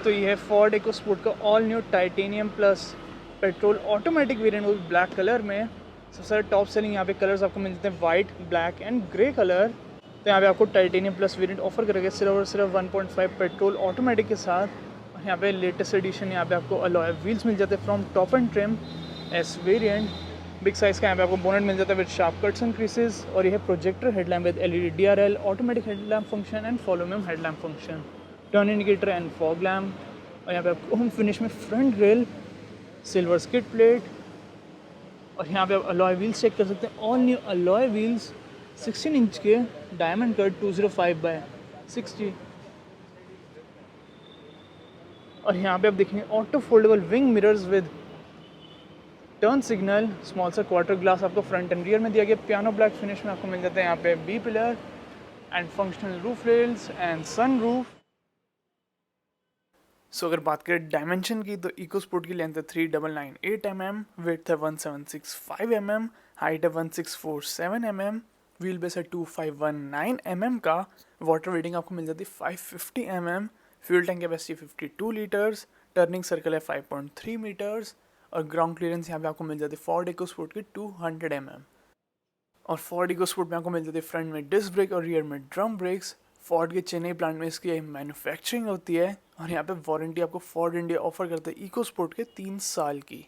तो ये है फोर्ड इकोस्पोर्ट का all new titanium plus petrol automatic variant, वो भी ब्लैक कलर में। सबसे ज़्यादा टॉप सेलिंग यहाँ पे कलर्स आपको मिल जाते हैं white, black and grey colour. तो यहाँ पे आपको टाइटेनियम प्लस वेरिएंट ऑफर करेगा सिर्फ 1.5 पेट्रोल ऑटोमेटिक के साथ। और यहाँ पे लेटेस्ट एडिशन यहाँ पे आपको अलॉय व्हील्स मिल जाते हैं from top and trim S variant. Big size का यहाँ पे आपको बोनेट मिल जाता है with sharp cuts and creases. और ये है projector headlamp with LED DRL, automatic headlamp function and follow me headlamp function, turn indicator and fog lamp. और यहाँ पे आपको होम फिनिश में front grille, silver skid plate. और यहाँ पे आप अलॉय व्हील्स चेक कर सकते हैं, all new alloy wheels 16 inch के डायमंड कट 205/60। और यहाँ पे आप देखेंगे auto foldable wing mirrors with turn signal, small सा क्वार्टर ग्लास आपको फ्रंट एंड रियर में दिया गया। पियानो ब्लैक फिनिश में आपको मिल जाता है यहाँ पे B pillar and functional roof rails and sunroof. So अगर बात करें डायमेंशन की, तो इकोस्पोर्ट की लेंथ है 3998 mm, विड्थ है 1765 mm, हाइट है 1647 mm, व्हील बेस है 2519 mm का। वाटर रेटिंग आपको मिल जाती है 550 mm, fuel tank capacity 52 litres, turning circle है 5.3 मीटर्स। और ग्राउंड क्लियरेंस यहाँ पे आपको मिल जाती है फोर्ड इकोस्पोर्ट की 200 mm। और फोर्ड इकोस्पोर्ट में आपको मिल जाती है फ्रंट में डिस्क ब्रेक और रियर में ड्रम ब्रेक्स। फोर्ड के चेन्नई प्लांट में इसकी मैन्युफैक्चरिंग होती है। और यहाँ पे वारंटी आपको फोर्ड इंडिया ऑफर करता है इकोस्पोर्ट के 3 साल की।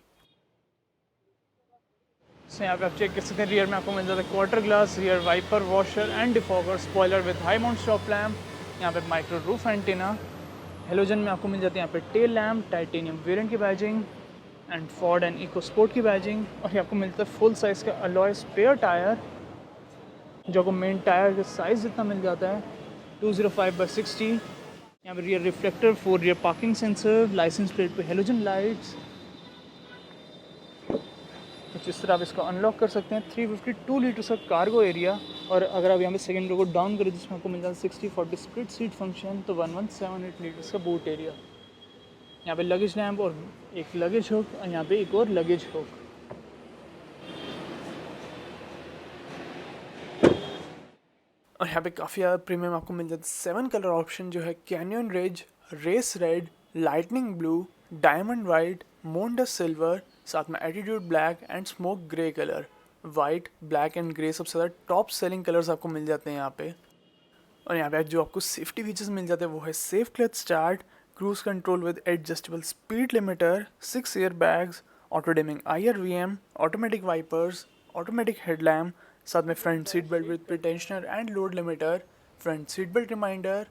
सो यहाँ पे आप चेक कर सकते हैं, रियर में आपको मिल जाता है quarter glass, rear wiper, washer and defogger, spoiler with high mount stop lamp. यहाँ पे माइक्रो रूफ एंटीना, हेलोजन में आपको मिल जाती है यहाँ पे टेल लैम्प, टाइटेनियम वेरिएंट की badging and Ford and EcoSport की बैजिंग। और ये आपको मिलता है फुल साइज़ का अलॉय स्पेयर टायर, जो आपको मेन टायर के साइज़ जितना मिल जाता है 205/60। यहाँ पे rear reflector, 4 rear parking sensor, licence plate पे हेलोजन लाइट्स। कुछ इस तरह आप इसको अनलॉक कर सकते हैं। 352 लीटर का कार्गो एरिया। और अगर आप यहाँ पे सेकेंड रो को डाउन करें, जिसमें आपको मिल जाता है 60/40 स्प्लिट सीट फंक्शन, तो 1178 लीटर्स का बूट एरिया। यहाँ पे लगेज लैम्प और एक लगेज हुक, और यहाँ पे एक और लगेज हुक। और यहाँ पे काफ़ी ज़्यादा प्रीमियम आपको मिल जाता है 7 कलर ऑप्शन, जो है canyon rage, race red, lightning blue, diamond white, moondust silver, साथ में attitude black and smoke grey colour. White, black and grey सबसे ज़्यादा टॉप सेलिंग कलर्स आपको मिल जाते हैं यहाँ पे। और यहाँ पे जो आपको सेफ्टी फीचर्स मिल जाते हैं वो है safe clutch start, cruise control with adjustable speed limiter, 6 airbags, auto dimming IRVM, automatic wipers, automatic headlamp, साथ में front seat belt with pretensioner and load limiter, front seat belt reminder,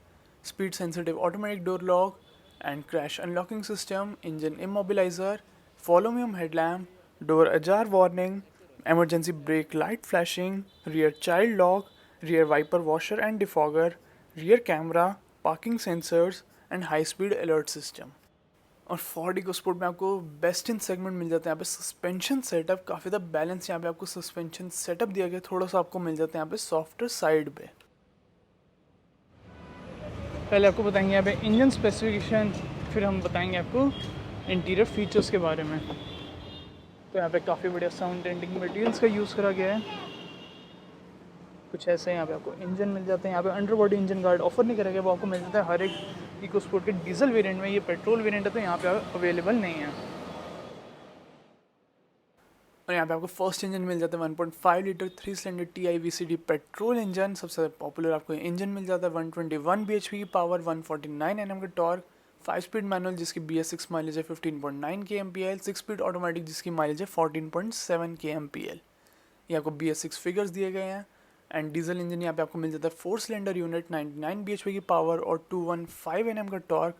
speed sensitive automatic door lock and crash unlocking system, engine immobiliser, follow me headlamp, door ajar warning, emergency brake light flashing, rear child lock, rear wiper washer and defogger, rear camera, parking sensors and high speed alert system। और Ford EcoSport में आपको best in segment मिल जाता है। यहाँ पे suspension setup काफ़ी ज़्यादा balance, यहाँ पे आपको सस्पेंशन सेटअप दिया गया, थोड़ा सा आपको मिल जाता है यहाँ पे सॉफ्टर साइड पे। पहले आपको बताएंगे यहाँ पे इंजन स्पेसिफिकेशन, फिर हम बताएंगे आपको इंटीरियर फीचर्स के बारे में। तो यहाँ पे काफ़ी बढ़िया साउंड डेंटिंग मटेरियल्स का यूज़ करा गया है। कुछ ऐसे यहाँ पे आपको इंजन मिल जाते हैं। यहाँ पे under body engine guard offer नहीं करा गया, वो आपको मिल जाता है हर एक इकोस्पोर्ट के डीजल वेरिएंट में। ये पेट्रोल वेरिएंट है तो यहाँ पे अवेलेबल नहीं है। और यहाँ पे आपको फर्स्ट इंजन मिल जाता है 1.5 litre 3 cylinder TI VCD petrol engine. सबसे पॉपुलर आपको इंजन मिल जाता है 121 bhp की पावर, 149 Nm का टॉर्क, 5 स्पीड मैनुअल जिसकी BS6 माइलेज है 15.9 kmpl, 6 स्पीड ऑटोमेटिक जिसकी माइलेज है 14.7 kmpl। ये आपको BS6 फिगर्स दिए गए हैं। एंड डीजल इंजन यहाँ पे आपको मिल जाता है 4 सिलेंडर यूनिट, 99 bhp की पावर और 215 Nm का टॉर्क।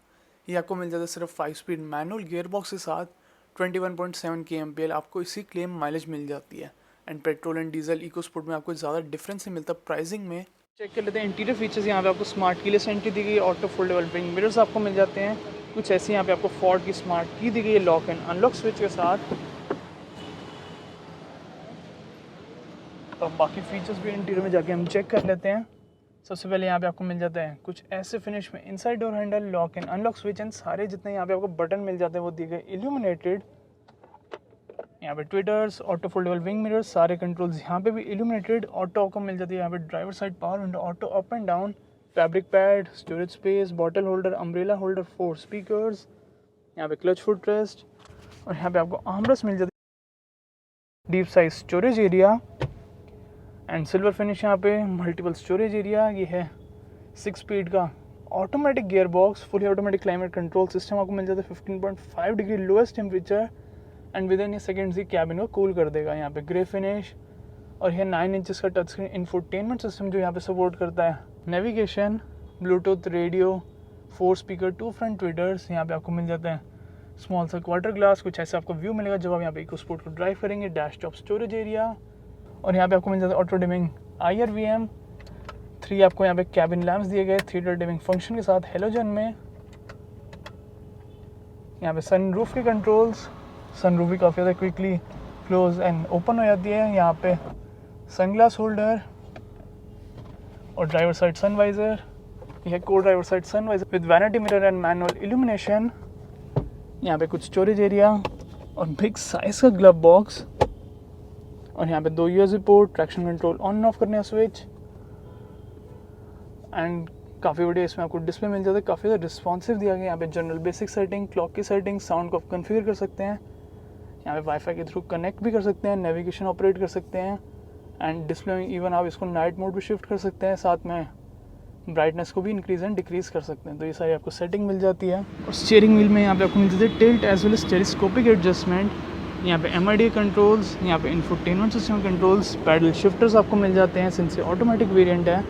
ये आपको मिल जाता है सिर्फ 5 स्पीड मैनुअल गियर बॉक्स के साथ, 21.7 kmpl आपको इसी क्लेम माइलेज मिल जाती है। And petrol and diesel EcoSport में आपको ज़्यादा डिफरेंस नहीं मिलता प्राइसिंग में। चेक कर लेते हैं इंटीरियर फीचर्स। यहाँ पे आपको स्मार्ट कीलेस एंट्री दी गई है, ऑटो फोल्डेबल विंग मिरर्स आपको मिल जाते हैं। कुछ ऐसी यहाँ पे आपको फोर्ड की स्मार्ट की दी गई है लॉक एंड अनलॉक स्विच के साथ। तो बाकी फीचर्स भी इंटीरियर में जाके हम चेक कर लेते हैं। सबसे पहले यहाँ पे आपको मिल जाता है कुछ ऐसे फिनिश में inside door handle, lock and unlock switch and सारे जितने यहाँ पे आपको बटन मिल जाते हैं वो दिए गए इल्यूमिनेटेड। यहाँ पे tweeters, auto foldable wing mirrors, सारे कंट्रोल्स यहाँ पे भी इल्यूमिनेटेड। ऑटो आपको मिल जाती है यहाँ पे driver side power window, auto up and down, fabric pad, storage space, bottle holder, umbrella holder, 4 speakers, यहाँ पे क्लच फुट रेस्ट और यहाँ पे आपको आर्मरेस्ट मिल जाती है, deep size storage area and silver finish. यहाँ पे मल्टीपल स्टोरेज एरिया। ये है 6 स्पीड का automatic gear box, fully automatic climate control system आपको मिल जाता है। 15.5 degree lowest temperature and with in ये सेकेंड्स ही कैबिन को कूल कर देगा। यहाँ पे ग्रे फिनिश और यह 9 इंचेस का टच स्क्रीन इंफोटेनमेंट सिस्टम जो यहाँ पे सपोर्ट करता है। Navigation, Bluetooth, radio, 4 speaker, 2 front tweeters. यहाँ पे आपको मिल जाता है स्मॉल सा क्वार्टर ग्लास, कुछ ऐसा आपको व्यू मिलेगा जब आप यहाँ पे इको स्पोर्ट को ड्राइव करेंगे। डैश टॉप स्टोरेज एरिया और यहाँ पे आपको मिल जाता है ऑटो डिमिंग IRVM। 3 आपको यहाँ पे कैबिन लैम्प्स दिए गए 3D डिमिंग फंक्शन के साथ हेलोजन में। यहाँ पे सन रूफ के कंट्रोल्स, सन रूफ भी काफ़ी ज़्यादा क्विकली क्लोज एंड ओपन हो जाती है। यहाँ पे सनग्लास होल्डर और ड्राइवर साइड सनवाइजर। यह को driver side sun visor with vanity mirror and manual illumination. यहाँ पे कुछ स्टोरेज एरिया और बिग साइज का ग्लव बॉक्स और यहाँ पे 2 USB port, traction control on off करने का स्विच एंड काफ़ी बढ़िया इसमें आपको डिस्प्ले मिल जाता है। काफ़ी ज़्यादा रिस्पॉन्सिव दिया गया। यहाँ पे जनरल बेसिक सेटिंग, क्लॉक की सेटिंग, साउंड को आप कन्फिगर कर सकते हैं। यहाँ पे वाईफाई के थ्रू कनेक्ट भी कर सकते हैं, नेविगेशन ऑपरेट कर सकते हैं एंड डिस्प्ले में इवन आप इसको नाइट मोड भी शिफ्ट कर सकते हैं। साथ में ब्राइटनेस को भी इंक्रीज एंड डिक्रीज़ कर सकते हैं। तो ये सारी आपको सेटिंग मिल जाती है। और स्टीयरिंग व्हील में यहाँ पे आपको मिल जाती है tilt as well as telescopic adjustment. यहाँ पे MID कंट्रोल्स, यहाँ पे infotainment system controls, paddle shifters आपको मिल जाते हैं सिंस ऑटोमेटिक वेरिएंट है।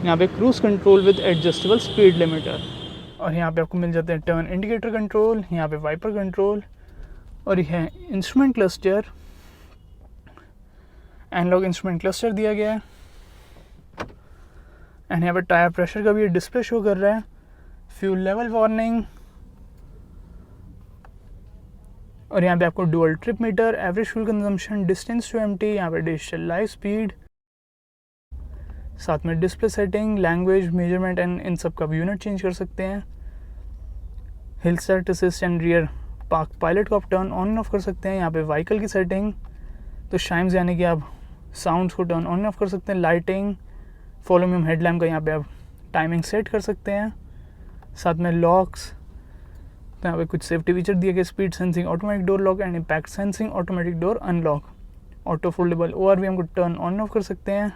यहाँ पे cruise control with adjustable speed limiter और यहाँ पे आपको मिल जाते हैं टर्न इंडिकेटर कंट्रोल, यहाँ पे वाइपर कंट्रोल और यह है instrument cluster, analogue instrument cluster दिया गया है एंड यहाँ पे टायर प्रेशर का भी डिस्प्ले शो कर रहा है। फ्यूल लेवल वार्निंग और यहाँ पे आपको dual trip meter, average fuel consumption, distance to empty, यहाँ पे डिजिटल लाइव स्पीड, साथ में display setting, language, measurement and इन सब का भी यूनिट चेंज कर सकते हैं। Hill start assist and rear park pilot को आप टर्न ऑन ऑफ कर सकते हैं। यहाँ पे व्हीकल की सेटिंग तो शाइम्स यानी कि आप साउंड्स को टर्न ऑन ऑफ कर सकते हैं। लाइटिंग, फॉलो मी हेडलैम्प का यहाँ पे आप टाइमिंग सेट कर सकते हैं। साथ में लॉक्स, तो यहाँ पे कुछ सेफ्टी फीचर दिए गए, speed sensing, automatic door lock and impact sensing, automatic door unlock, auto foldable ORVM को टर्न ऑन ऑफ कर सकते हैं।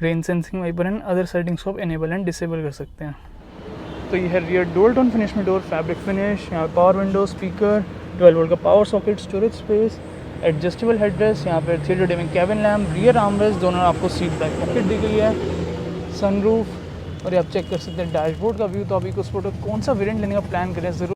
Rain sensing, wiper and other settings को आप इनेबल एंड डिसेबल कर सकते हैं। तो ये है रियर डुअल टोन फिनिश में डोर, फैब्रिक फिनिश, यहाँ पावर विंडो, स्पीकर, 12 वोल्ट का power socket, storage space, adjustable headrest, यहाँ पर 3D dimming cabin lamp, rear armrest, दोनों आपको सीट बैक पॉकेट दी गई है, सनरूफ और ये आप चेक कर सकते हैं डैशबोर्ड का व्यू। तो आप इको स्पोर्ट कौन सा वेरिएंट लेने का प्लान करें ज़रूर